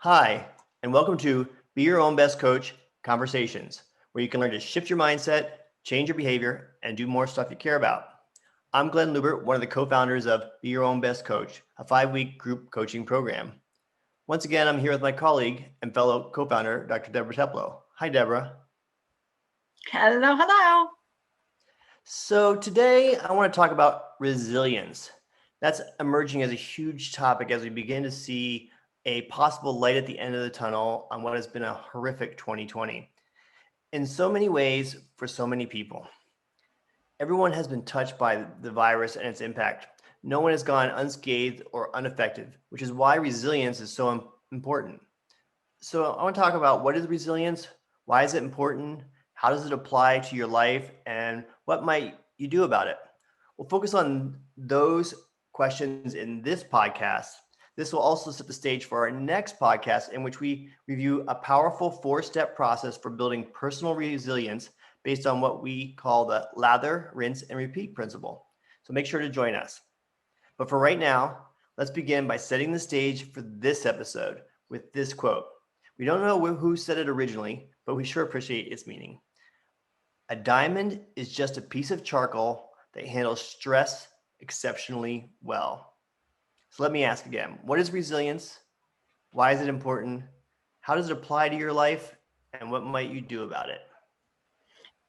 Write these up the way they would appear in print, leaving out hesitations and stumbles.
Hi, and welcome to Be Your Own Best Coach Conversations, where you can learn to shift your mindset, change your behavior, and do more stuff you care about. I'm Glen Lubbert, one of the co-founders of Be Your Own Best Coach, a 5-week group coaching program. Once again, I'm here with my colleague and fellow co-founder, Dr. Deborah Teplow. Hi, Deborah. Hello, hello. So today I want to talk about resilience. That's emerging as a huge topic as we begin to see a possible light at the end of the tunnel on what has been a horrific 2020. In so many ways, for so many people. Everyone has been touched by the virus and its impact. No one has gone unscathed or unaffected, which is why resilience is so important. So I want to talk about what is resilience, why is it important, how does it apply to your life, and what might you do about it? We'll focus on those questions in this podcast. This will also set the stage for our next podcast, in which we review a powerful 4-step process for building personal resilience based on what we call the lather, rinse, and repeat principle. So make sure to join us. But for right now, let's begin by setting the stage for this episode with this quote. We don't know who said it originally, but we sure appreciate its meaning. A diamond is just a piece of charcoal that handles stress exceptionally well. So let me ask again, what is resilience? Why is it important? How does it apply to your life? And what might you do about it?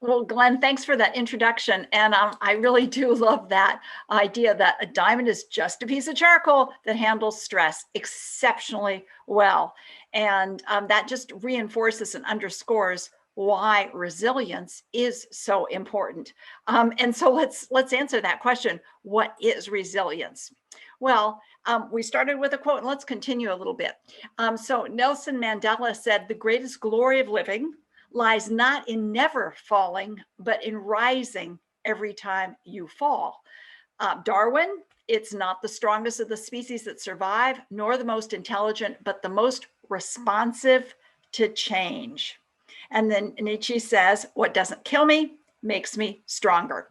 Well, Glenn, thanks for that introduction. And I really do love that idea that a diamond is just a piece of charcoal that handles stress exceptionally well. And that just reinforces and underscores why resilience is so important. And so let's answer that question. What is resilience? Well, we started with a quote, and let's continue a little bit. So Nelson Mandela said, "The greatest glory of living lies not in never falling, but in rising every time you fall." Darwin, it's not the strongest of the species that survive, nor the most intelligent, but the most responsive to change. And then Nietzsche says, "What doesn't kill me makes me stronger."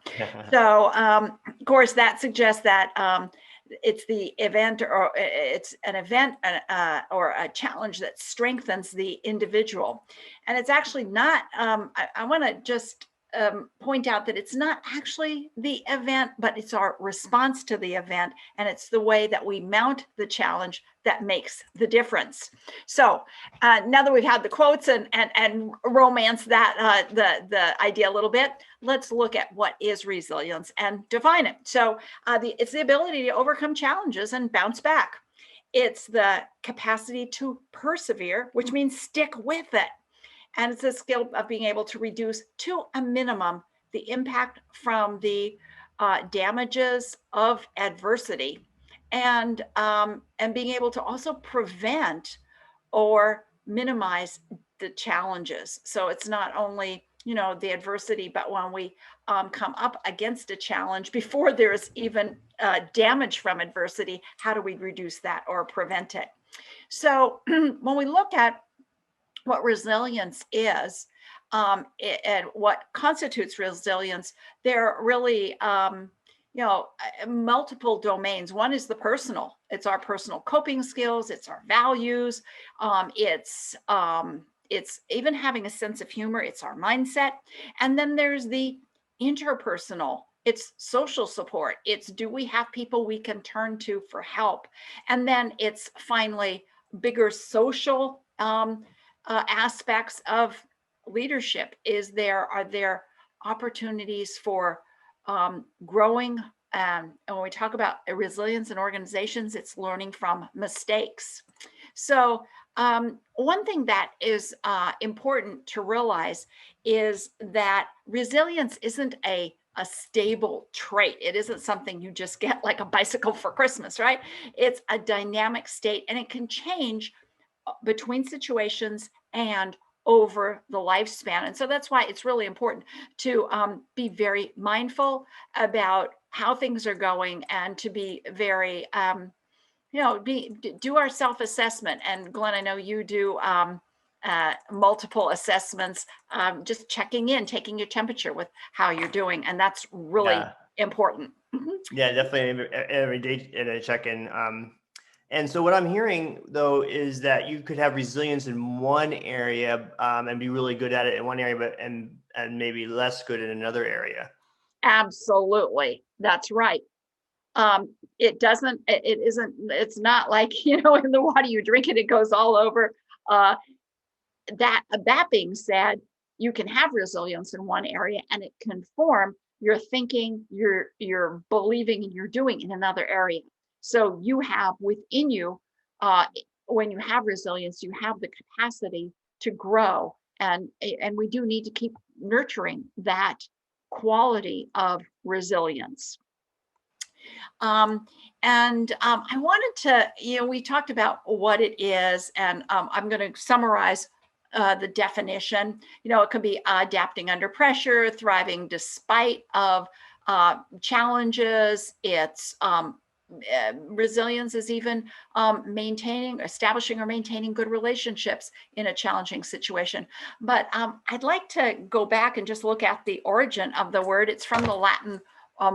So, of course, that suggests that it's the event, or it's an event or a challenge that strengthens the individual. And it's actually not, I want to just point out that it's not actually the event, but it's our response to the event. And it's the way that we mount the challenge that makes the difference. So now that we've had the quotes and romance that the idea a little bit, let's look at what is resilience and define it. So it's the ability to overcome challenges and bounce back. It's the capacity to persevere, which means stick with it. And it's a skill of being able to reduce to a minimum the impact from the damages of adversity, and being able to also prevent or minimize the challenges. So it's not only the adversity, but when we come up against a challenge before there's even damage from adversity, how do we reduce that or prevent it? So when we look at what resilience is and what constitutes resilience, there are really multiple domains. One is the personal. It's our personal coping skills. It's our values. It's even having a sense of humor. It's our mindset. And then there's the interpersonal. It's social support. It's, do we have people we can turn to for help? And then it's finally bigger social aspects of leadership. Are there opportunities for growing? And when we talk about resilience in organizations, it's learning from mistakes. So one thing that is important to realize is that resilience isn't a stable trait. It isn't something you just get like a bicycle for Christmas, right? It's a dynamic state, and it can change between situations and over the lifespan. And so that's why it's really important to be very mindful about how things are going, and to be very, do our self-assessment. And Glenn, I know you do multiple assessments, just checking in, taking your temperature with how you're doing. And that's really important. Yeah, definitely every day in a check-in. And so what I'm hearing though is that you could have resilience in one area and be really good at it in one area, but and maybe less good in another area. Absolutely. That's right. It doesn't, it isn't, it's not like, in the water you drink it, it goes all over. Uh, that being said, you can have resilience in one area and it can form your thinking, your believing, and your doing in another area. So you have within you, uh, when you have resilience, you have the capacity to grow, and we do need to keep nurturing that quality of resilience. I wanted to, we talked about what it is, and I'm going to summarize the definition. It could be adapting under pressure, thriving despite of challenges. It's resilience is even establishing or maintaining good relationships in a challenging situation. But I'd like to go back and just look at the origin of the word. It's from the Latin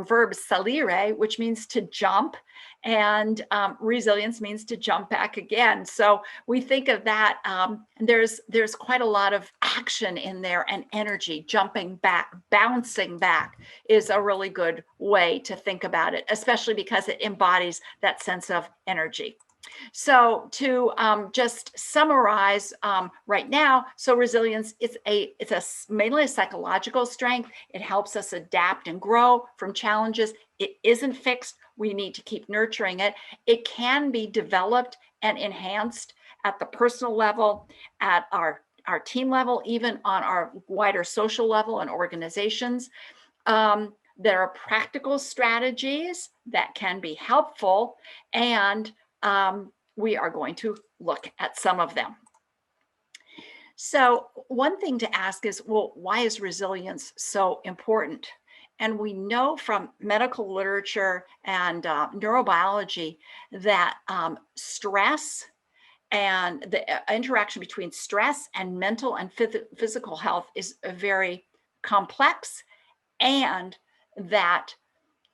verb salire, which means to jump, and resilience means to jump back again. So we think of that, and there's quite a lot of action in there and energy. Jumping back, bouncing back is a really good way to think about it, especially because it embodies that sense of energy. So to just summarize right now, so resilience it's mainly a psychological strength. It helps us adapt and grow from challenges. It isn't fixed. We need to keep nurturing it. It can be developed and enhanced at the personal level, at our team level, even on our wider social level and organizations. There are practical strategies that can be helpful, and we are going to look at some of them. So one thing to ask is, well, why is resilience so important? And we know from medical literature and neurobiology that stress and the interaction between stress and mental and physical health is very complex, and that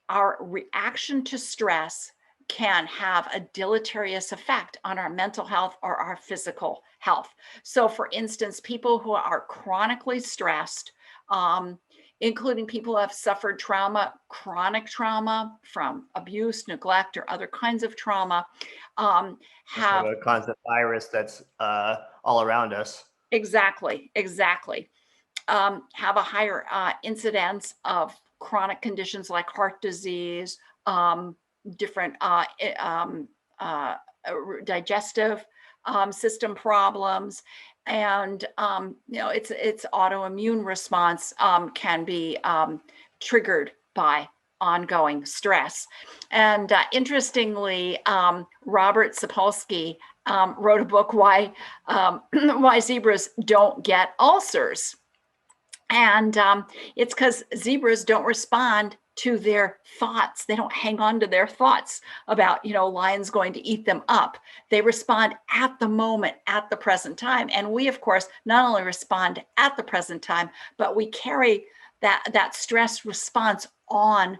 our reaction to stress can have a deleterious effect on our mental health or our physical health. So, for instance, people who are chronically stressed, including people who have suffered trauma, chronic trauma from abuse, neglect, or other kinds of trauma, have a constant virus that's all around us. Exactly. Have a higher incidence of chronic conditions like heart disease, different digestive system problems, and its autoimmune response can be triggered by ongoing stress. And interestingly, Robert Sapolsky wrote a book, Why Zebras Don't Get Ulcers. And it's because zebras don't respond to their thoughts. They don't hang on to their thoughts about, lions going to eat them up. They respond at the moment, at the present time. And we, of course, not only respond at the present time, but we carry that stress response onward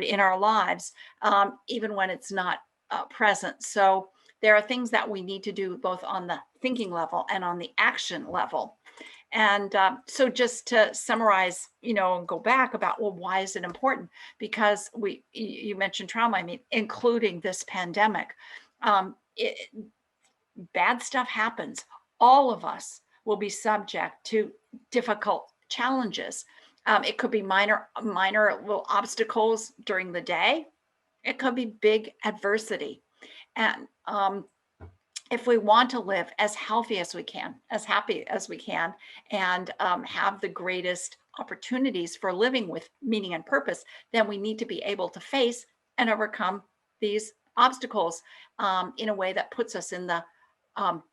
in our lives, even when it's not present. So there are things that we need to do both on the thinking level and on the action level. And so just to summarize, and go back about, well, why is it important? Because you mentioned trauma, including this pandemic. Bad stuff happens. All of us will be subject to difficult challenges. It could be minor little obstacles during the day. It could be big adversity. And if we want to live as healthy as we can, as happy as we can, and have the greatest opportunities for living with meaning and purpose, then we need to be able to face and overcome these obstacles in a way that puts us in the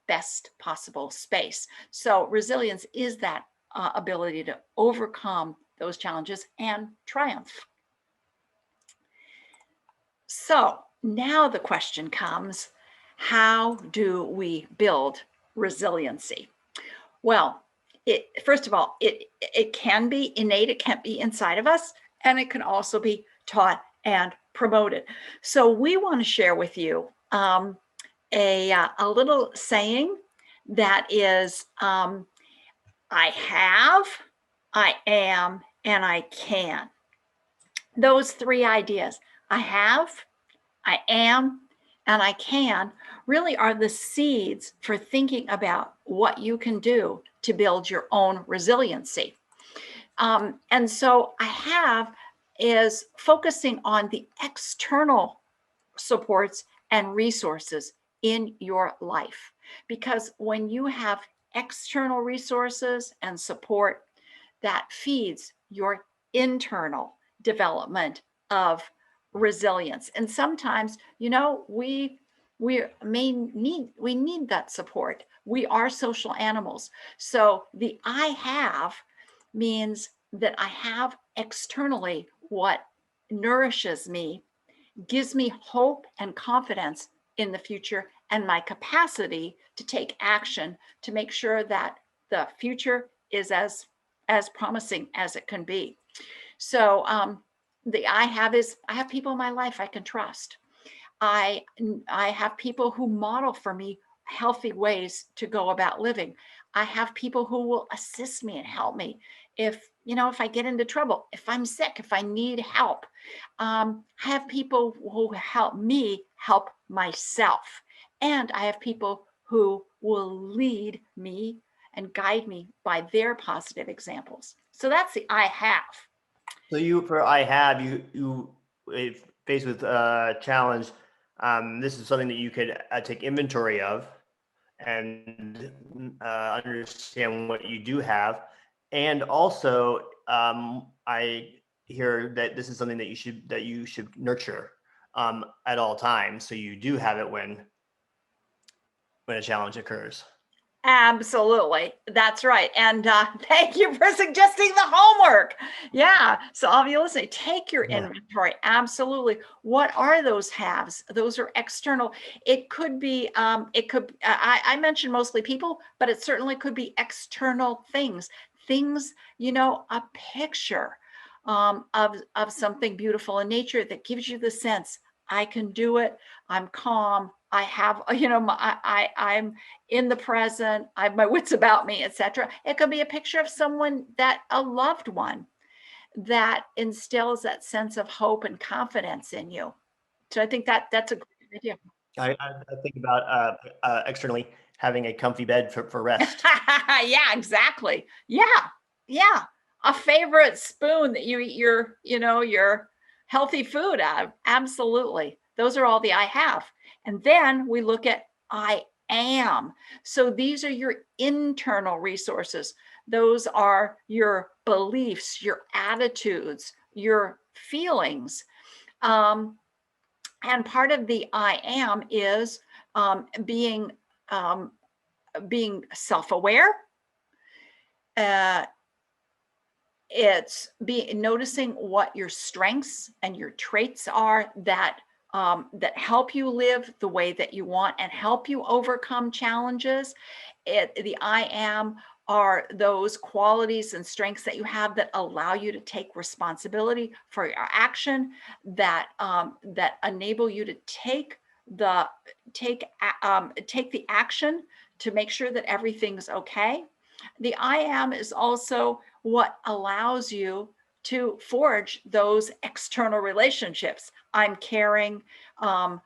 best possible space. So resilience is that ability to overcome those challenges and triumph. So now the question comes, how do we build resiliency? Well, first of all, it can be innate, it can be inside of us, and it can also be taught and promoted. So we want to share with you a little saying that is, I have, I am, and I can. Those three ideas, I have, I am, and I can, really are the seeds for thinking about what you can do to build your own resiliency. And so I have is focusing on the external supports and resources in your life. Because when you have external resources and support, that feeds your internal development of resilience. And sometimes, we need that support. We are social animals. So the I have means that I have externally what nourishes me, gives me hope and confidence in the future, and my capacity to take action to make sure that the future is as promising as it can be. So the I have is I have people in my life I can trust. I have people who model for me healthy ways to go about living. I have people who will assist me and help me if I get into trouble, if I'm sick, if I need help. I have people who help me help myself. And I have people who will lead me and guide me by their positive examples. So that's the I have. So for I have, if faced with a challenge, this is something that you could take inventory of and understand what you do have. And also, I hear that this is something that you should nurture at all times, so you do have it when a challenge occurs. Absolutely. That's right. And thank you for suggesting the homework. Yeah. So all of you listening, take your Yeah. inventory. Absolutely. What are those halves? Those are external. It could be, I mentioned mostly people, but it certainly could be external things, a picture of something beautiful in nature that gives you the sense, I can do it. I'm calm. I have, I'm in the present, I have my wits about me, etc. It could be a picture of a loved one that instills that sense of hope and confidence in you. So I think that's a great idea. I think about externally having a comfy bed for rest. Yeah, exactly. Yeah. A favorite spoon that you eat your healthy food out of. Absolutely. Those are all the I have. And then we look at I am. So these are your internal resources. Those are your beliefs, your attitudes, your feelings. And part of the I am is being self-aware. It's noticing what your strengths and your traits are that help you live the way that you want and help you overcome challenges. The I am are those qualities and strengths that you have that allow you to take responsibility for your action, that enable you to take the action to make sure that everything's okay. The I am is also what allows you to forge those external relationships. I'm caring. I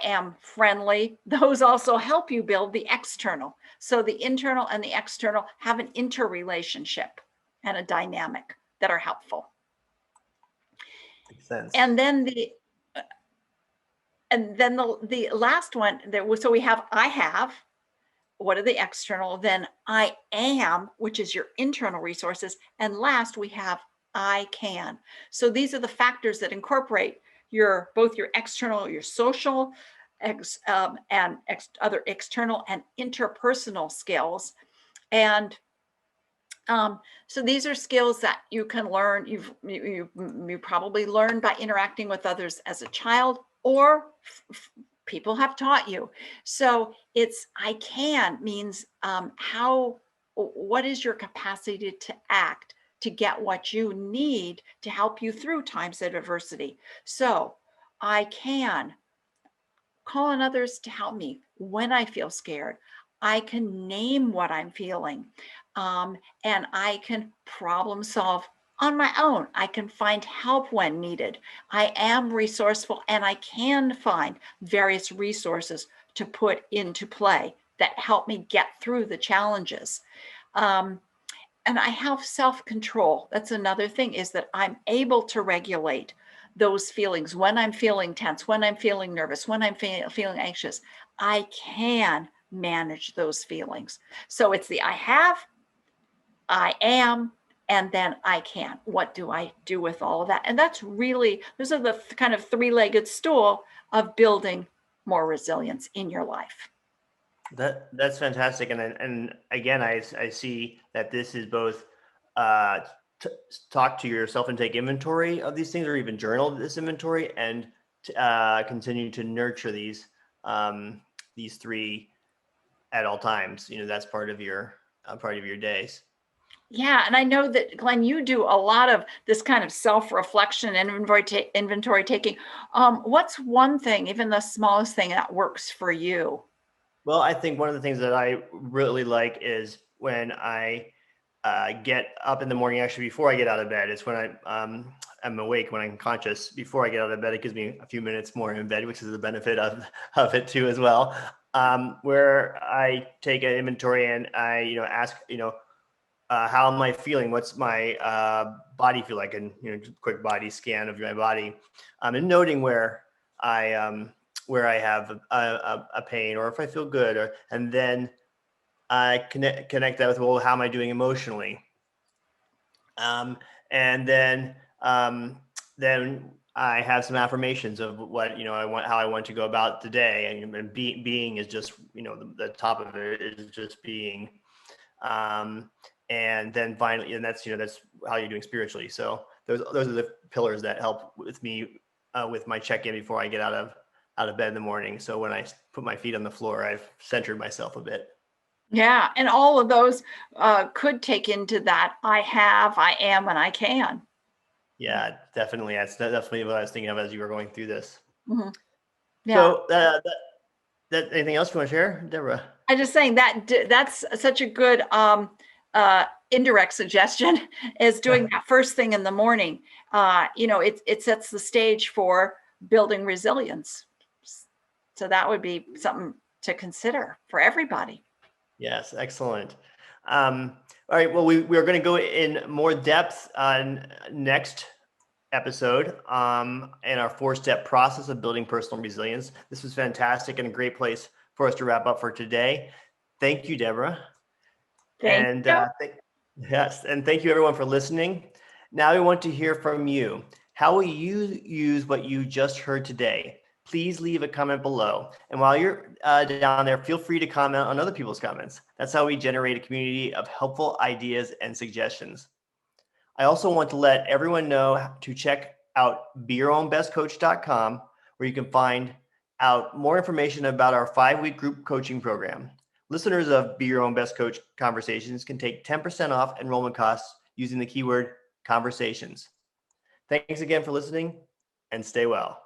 am friendly. Those also help you build the external. So the internal and the external have an interrelationship and a dynamic that are helpful. Makes sense. And then the last one so we have I have. What are the external? Then I am, which is your internal resources. And last, we have I can. So these are the factors that incorporate both your external, your social, other external and interpersonal skills. And so these are skills that you can learn. You probably learned by interacting with others as a child, or people have taught you. So it's I can means what is your capacity to act to get what you need to help you through times of adversity. So I can call on others to help me when I feel scared. I can name what I'm feeling, and I can problem solve on my own. I can find help when needed. I am resourceful and I can find various resources to put into play that help me get through the challenges. Um, and I have self-control. That's another thing, is that I'm able to regulate those feelings when I'm feeling tense, when I'm feeling nervous, when I'm feeling anxious. I can manage those feelings. So it's the I have, I am, and then I can. What do I do with all of that? And that's really, those are the kind of three-legged stool of building more resilience in your life. That's fantastic, and again, I see that this is both uh, t- talk to yourself and take inventory of these things, or even journal this inventory, and continue to nurture these three at all times. That's part of your days. Yeah, and I know that, Glenn, you do a lot of this kind of self-reflection and inventory taking. What's one thing, even the smallest thing, that works for you? Well, I think one of the things that I really like is when I get up in the morning. Actually, before I get out of bed, it's when I'm awake, when I'm conscious. Before I get out of bed, it gives me a few minutes more in bed, which is the benefit of it too as well. Where I take an inventory and I ask how am I feeling? What's my body feel like? And just a quick body scan of my body, and noting where I have a pain, or if I feel good, and then I connect that with, well, how am I doing emotionally? Um, and then I have some affirmations of what I want, how I want to go about the day, and being is just the top of it is just being. Um, and then finally, and that's how you're doing spiritually. So those are the pillars that help with me with my check-in before I get out of bed in the morning. So when I put my feet on the floor, I've centered myself a bit. Yeah, and all of those could take into that I have, I am, and I can. Yeah, definitely. That's definitely what I was thinking of as you were going through this. Mhm. Yeah. So anything else you want to share, Deborah? I'm just saying that that's such a good indirect suggestion, is doing that first thing in the morning. It sets the stage for building resilience. So that would be something to consider for everybody. Yes, excellent. All right, well, we are going to go in more depth on next episode in our 4-step process of building personal resilience. This was fantastic and a great place for us to wrap up for today. Thank you, Deborah. Thank And you. yes, and thank you everyone for listening. Now we want to hear from you. How will you use what you just heard today? Please leave a comment below. And while you're down there, feel free to comment on other people's comments. That's how we generate a community of helpful ideas and suggestions. I also want to let everyone know to check out beyourownbestcoach.com, where you can find out more information about our 5-week group coaching program. Listeners of Be Your Own Best Coach Conversations can take 10% off enrollment costs using the keyword conversations. Thanks again for listening, and stay well.